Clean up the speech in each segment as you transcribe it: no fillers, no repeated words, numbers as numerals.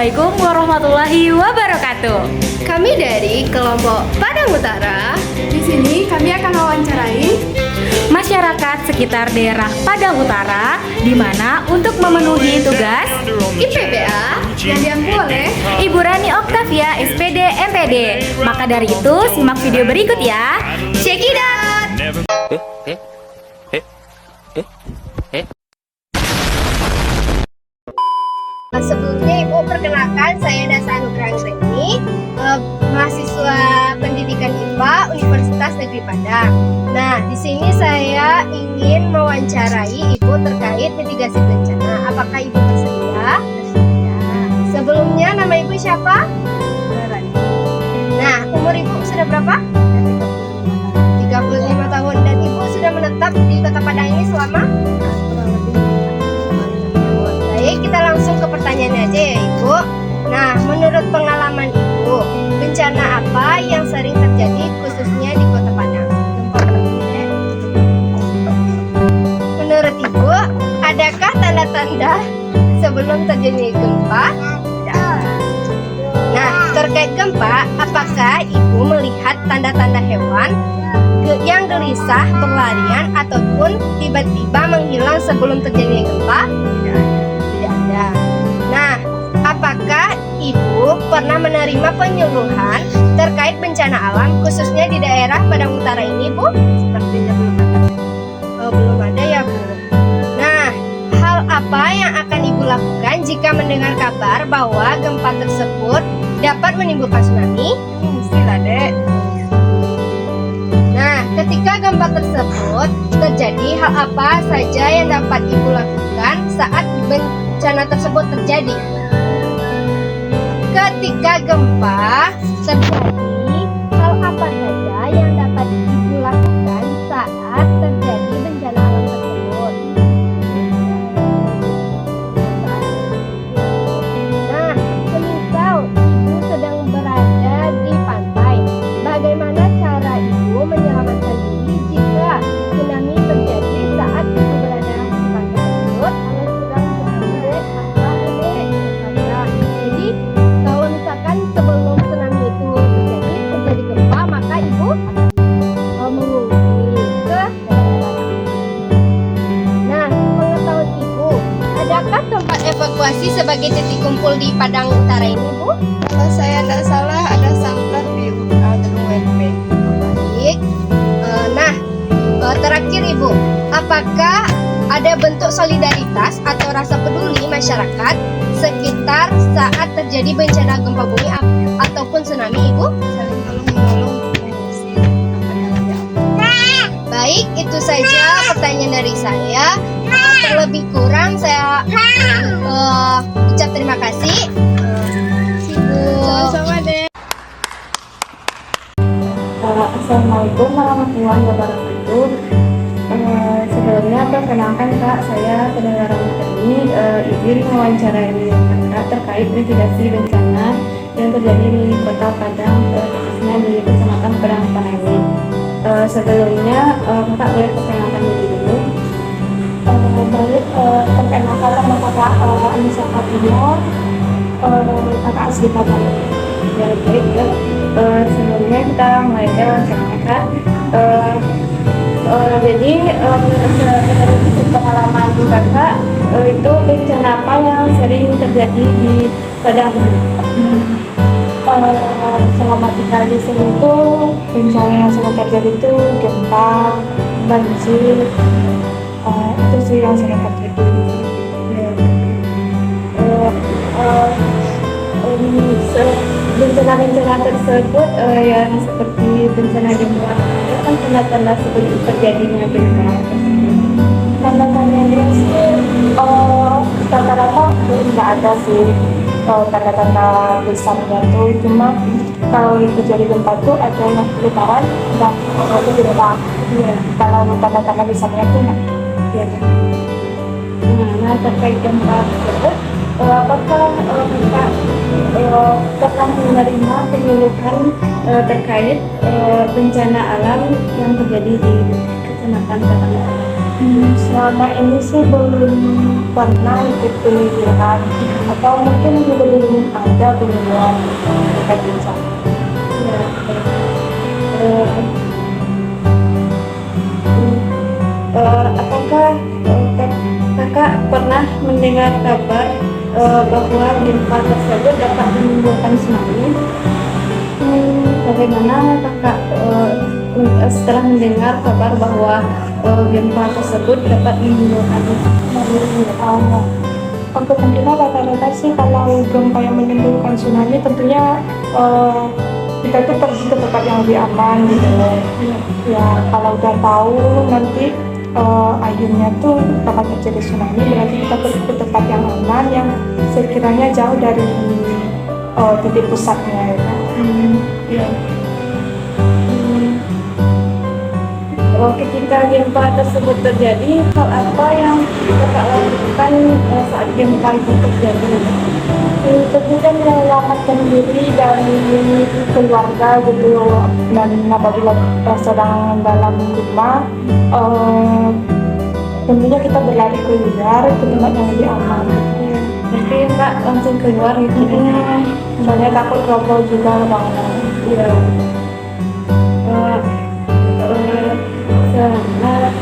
Assalamualaikum warahmatullahi wabarakatuh. Kami dari kelompok Padang Utara. Di sini kami akan mewawancarai Masyarakat sekitar daerah Padang Utara, di mana untuk memenuhi tugas IPBA yang diampu oleh Ibu Rani Oktavia, SPD MPD. Maka dari itu, simak video berikut ya. Check it out. Sebelumnya Ibu perkenalkan, saya Dasa Anugrah Anggreni, mahasiswa pendidikan IPA Universitas Negeri Padang. Nah, di sini saya ingin mewawancarai Ibu terkait mitigasi bencana. Apakah Ibu bersedia? Bersedia. Sebelumnya nama Ibu siapa? Rani. Nah, umur Ibu sudah berapa? 35 tahun. Dan Ibu sudah menetap di Kota Padang ini selama? Baik, kita langsung ke pertanyaannya aja ya Ibu. Nah, menurut pengalaman Ibu, bencana apa yang sering terjadi khususnya di Kota Padang? Menurut Ibu, adakah tanda-tanda sebelum terjadi gempa? Tidak. Nah, terkait gempa, apakah Ibu melihat tanda-tanda hewan yang gelisah, berlarian, ataupun tiba-tiba menghilang sebelum terjadi gempa? Tidak ada. Nah, apakah Ibu pernah menerima penyuluhan terkait bencana alam khususnya di daerah Padang Utara ini, Bu? Sepertinya belum ada. Oh, belum ada ya, Bu. Nah, hal apa yang akan Ibu lakukan jika mendengar kabar bahwa gempa tersebut dapat menimbulkan tsunami? Mestilah, Dek. Nah, ketika gempa tersebut terjadi, hal apa saja yang dapat Ibu lakukan saat bencana tersebut terjadi? Ketika gempa terjadi, hal apa saja yang dapat Ibu lakukan saat terjadi bencana alam tersebut? Nah, semisal Ibu sedang berada di pantai, bagaimana cara Ibu menyelamatkan diri jika tsunami terjadi saat Ibu berada di pantai tersebut? Jadi, kalau misalkan sebelum tsunami itu terjadi gempa, maka Ibu mengungsi ke daerah. Nah, pengetahuan Ibu, adakah tempat evakuasi sebagai titik kumpul di Padang Utara ini, Bu? Kalau saya tidak salah ada sangkar di Gedung WP. Baik. Nah, terakhir Ibu, apakah ada bentuk solidaritas atau rasa peduli masyarakat sekitar saat terjadi bencana gempa bumi ataupun tsunami, Ibu? Saling tolong-menolong untuk mengungsi apa yang lagi apa. Baik, itu saja pertanyaan dari saya. Terlebih kurang saya ucap terima kasih. Ibu. Sama-sama, Dek. Assalamualaikum warahmatullahi wabarakatuh. Sebelumnya perkenalkan Kak, saya Pendengar ini izin mewawancarai Kakak terkait mitigasi bencana yang terjadi di Kota Padang, khususnya di Kecamatan Padang Utara ini. Sebelumnya Kakak boleh perkenalkan diri dulu. Baik, perkenalkan nama kakak Anissa Fatimah, kakak asli Padang. Ya, baik ya. Sebelumnya kita mulai wawancara Kakak. Jadi menurut pengalaman Kakak itu bencana apa yang sering terjadi di Padang? Selama tinggal di sini tuh bencana yang sering terjadi itu gempa, banjir, itu sih yang sering terjadi. Bencana-bencana tersebut yang seperti bencana gempa itu kan tanda-tanda sebelum terjadinya gempa tersebut. Tanda-tandanya sih rata-rata tidak ada sih tanda-tanda besarnya tuh, cuma kalau terjadi gempa tuh ada yang getaran dan itu gempa. Kalau tanda-tanda besarnya tuh ya. Nah, terkait gempa tersebut, apakah Kakak pernah menerima penyuluhan terkait bencana alam yang terjadi di Kecamatan Padang? Selama ini sih belum pernah ikut pelatihan atau mungkin juga belum ada pelatihan terkait bencana. Ya, eh, apakah kakak pernah mendengar kabar bahwa gempa tersebut dapat menimbulkan tsunami? Bagaimana kakak setelah mendengar kabar bahwa gempa tersebut dapat menimbulkan tsunami? Untuk tentunya rata-rata sih kalau gempa yang menimbulkan tsunami tentunya kita tuh pergi ke tempat yang lebih aman gitu. Ya kalau udah tahu nanti akhirnya tuh bakal terjadi tsunami, berarti kita pergi ke tempat yang aman yang sekiranya jauh dari titik pusatnya ya kan? Ya. Ketika gempa tersebut terjadi, hal apa yang kakak lakukan saat gempa itu terjadi? Tentunya menyelamatkan diri dari keluarga gitu, dan apabila sedang dalam rumah tentunya kita berlari keluar ke tempat yang lebih aman. Berarti kak langsung keluar gitu? Soalnya takut roboh juga bangunan. Iya.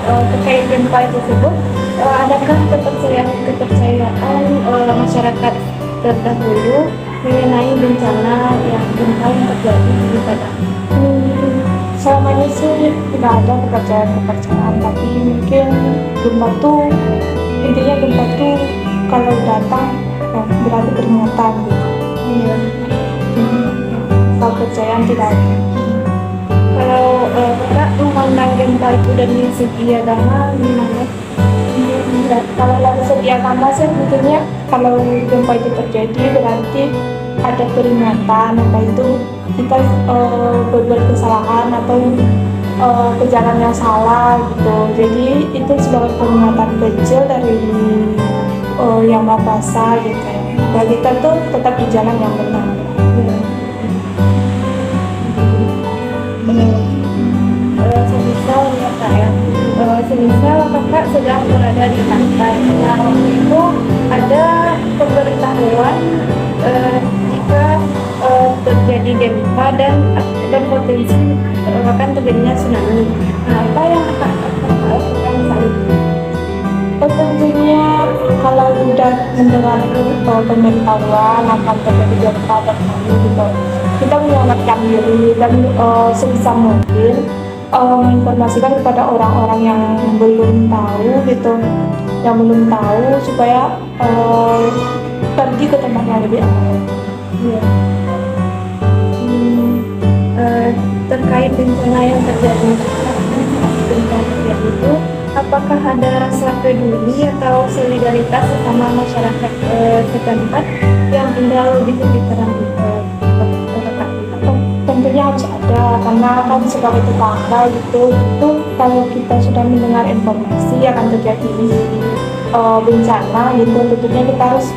Terkait gempa tersebut, adakah kepercayaan masyarakat terdahulu mengenai bencana gempa yang terjadi di Padang? Selama ini sih tidak ada kepercayaan, tapi mungkin intinya gempa tuh kalau datang berarti peringatan gitu. Iya. Kalau kepercayaan tidak ada. Kalau kakak memandang gempa itu dari segi agama gimana? Kalau dari segi agama sih tentunya kalau gempa itu terjadi berarti ada peringatan, apa itu kita berbuat kesalahan atau ke jalan yang salah gitu. Jadi itu sebagai peringatan kecil dari Yang Maha Kuasa gitu. Bagi kita tuh tetap di jalan yang benar. Semisal ya kak ya, semisal kakak sedang berada di pantai, nah itu ada pemberitahuan jika terjadi gempa dan potensi akan terjadinya tsunami. Nah, apa yang kakak lakukan saat itu? Tentunya kalau sudah mendengar pemberitahuan akan terjadi gempa atau tsunami gitu, kita menyelamatkan diri dan sebisa mungkin menginformasikan kepada orang-orang yang belum tahu gitu, supaya pergi ke tempat yang lebih aman. Ya. Terkait bencana yang terjadi itu, apakah ada rasa peduli atau solidaritas sesama masyarakat setempat yang tinggal di sekitaran tempat itu? Tentunya harus ada, karena kan sebagai tetangga gitu, itu kalau kita sudah mendengar informasi akan terjadi bencana gitu, tentunya kita harus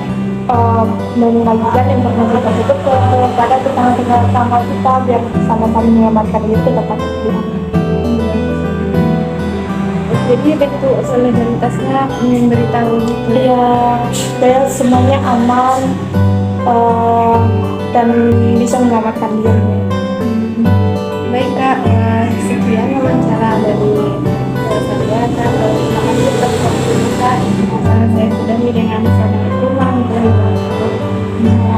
membagikan informasi tersebut kepada tetangga kita biar sama-sama menyelamatkan diri ke tempat itu. Jadi bentuk solidaritasnya memberitahu gitu. Iya, supaya semuanya aman dan bisa menyelamatkan diri. Baik kak, sekian wawancara dari saya kak. Terima kasih atas waktu kak. Saya sudah dengan Assalamualaikum warahmatullahi wabarakatuh.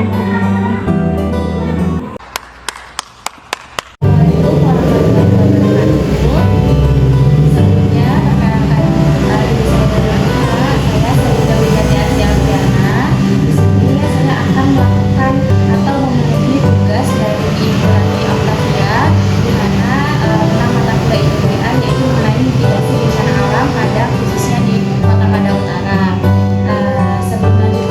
Sebelum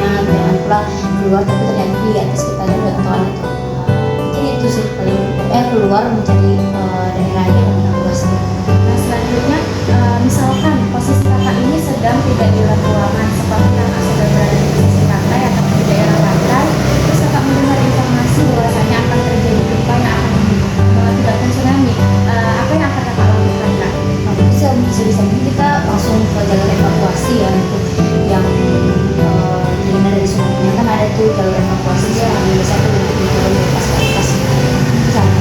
jangan pulang keluar tapi ternyata di atas kita ada nggak tahu atau apa. Mungkin itu sih paling keluar mencari daerah yang luas. Nah, selanjutnya misalkan posisi kakak ini sedang tidak di dalam ruangan, seperti kakak sedang berada di sisi pantai atau di daerah pantai, terus kakak mendengar informasi bahwasanya akan terjadi gempa yang akan mengakibatkan tsunami. Apa yang akan kakak lakukan, Kak? Nah, bisa mungkin kita langsung ke jalur evakuasi ya untuk yang Lina dari Sumbernya kan ada tuh jalur evakuasi yang bisa tuh di jalur lepas ke atas sama.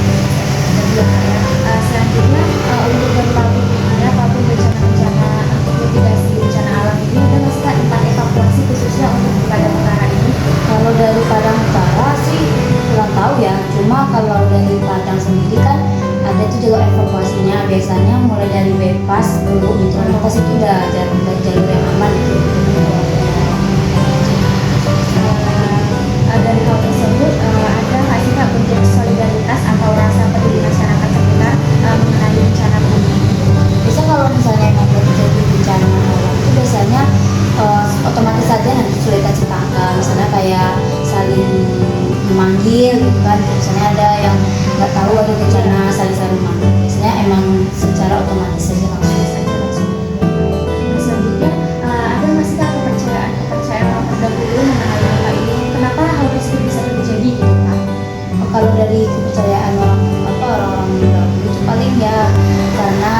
Selanjutnya untuk gempa bumi apapun bencana-bencana untuk mitigasi bencana alam ini ada nggak sih, Kak, tempat evakuasi khususnya untuk di Padang Utara ini? Kalau dari Padang Utara sih kurang tahu ya, cuma kalau dari Padang sendiri kan ada tuh jalur evakuasinya, biasanya mulai dari bypass dulu gitu, bypass itu udah jalur yang aman gitu. Dari hal tersebut ada nggak sih, Kak, bentuk solidaritas atau rasa peduli masyarakat sekitar mengenai bencana bumi? Biasa kalau misalnya emang terjadi bencana alam itu biasanya otomatis saja nanti sulit kasih tangga, misalnya kayak saling memanggil gitu kan, misalnya ada yang nggak tahu ada bencana saling memanggil, biasanya emang secara otomatis saja langsung. Selanjutnya ada nggak sih, Kak, kepercayaan orang terdahulu mengenai gempa ini? Kenapa hal tersebut bisa terjadi gitu, Kak? Kalau dari kepercayaan orang-orang dahulu itu paling ya karena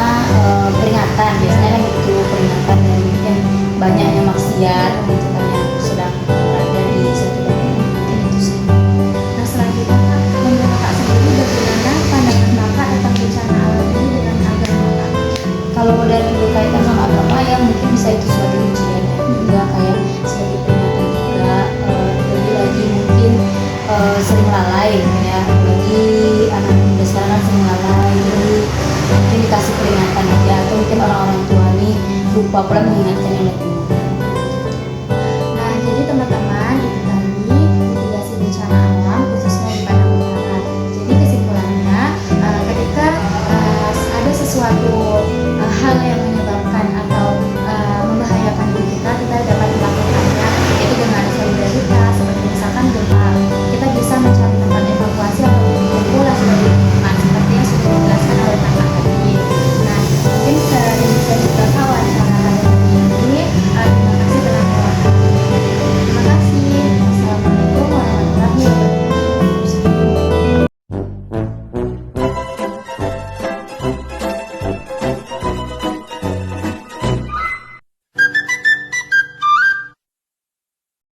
peringatan, biasanya kan itu peringatan dari mungkin banyaknya maksiat gitu kan yang sedang berada di suatu daerah, mungkin itu sih. Nah, selanjutnya, Kak, menurut Kakak sendiri bagaimana pandangan Kakak tentang bencana alam ini dengan agama, Kak? Kalau dari berkaitan sama agama ya mungkin bisa itu suatu ujian ya, juga kayak sebagai peringatan juga, lagi mungkin sering lalai ya, bagi anak muda sekarang kan sering lalai, jadi mungkin dikasih peringatan aja, atau mungkin orang-orang tua nih lupa pula mengingatkan yang lebih